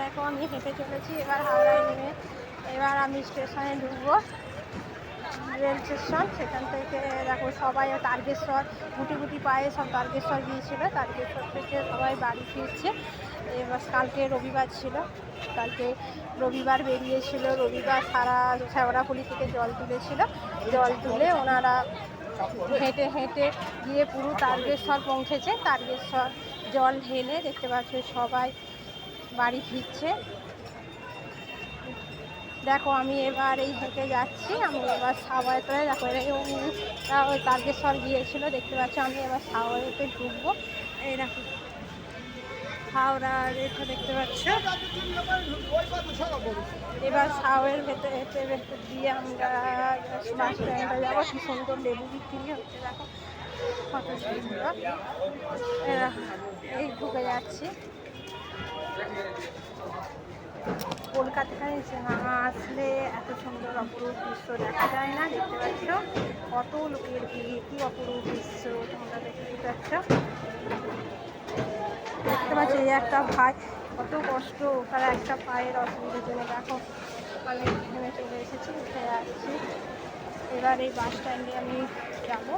দেখো আমি হেঁটে চলেছি এবার হাওড়ায় নেমে। এবার আমি স্টেশনে ঢুকবো, রেল স্টেশন। সেখান থেকে দেখো সবাই তারকেশ্বর গুটি গুটি পায়ে সব তারকেশ্বর গিয়েছিলো, তারকেশ্বর থেকে সবাই বাড়ি ফিরছে। এবার কালকে রবিবার ছিল, কালকে রবিবার বেরিয়েছিল, রবিবার সারা শ্যাওড়াফুলি থেকে জল তুলেছিল। জল তুলে ওনারা হেঁটে হেঁটে গিয়ে পুরো তারকেশ্বর পৌঁছেছে। তারকেশ্বর জল ঢেলে দেখতে পাচ্ছ সবাই বাড়ি ফিরছে। দেখো আমি এবার এই হেঁটে যাচ্ছি, আমি এবার সাওয়াতে দেখো ওই তারকেশ্বর গিয়েছিল দেখতে পাচ্ছ। আমি এবার সাওয়াতে ঢুকবো। এই দেখো হাওড়ার এটা দেখতে পাচ্ছ। এবার সাওয়ের ভেতরে ভেতর দিয়ে আমরা বাস স্ট্যান্ডে যাবো। কি সুন্দর লেবু বিক্রি হচ্ছে দেখো, কত সুন্দর। এই ঢুকে যাচ্ছি। কলকাতায় না আসলে এত সুন্দর অপরূপ দৃশ্য দেখা যায় না। দেখতে পাচ্ছ কত লোকের ভিড়, কি অপরূপ দৃশ্য তোমরা দেখতে পাচ্ছ। দেখতে পাচ্ছ এই একটা ভাই কত কষ্ট, তারা একটা পায়ের অসুবিধার জন্য দেখো আমি এখানে চলে এসেছি, উঠে যাচ্ছি। এবার এই বাস স্ট্যান্ডে আমি যাবো।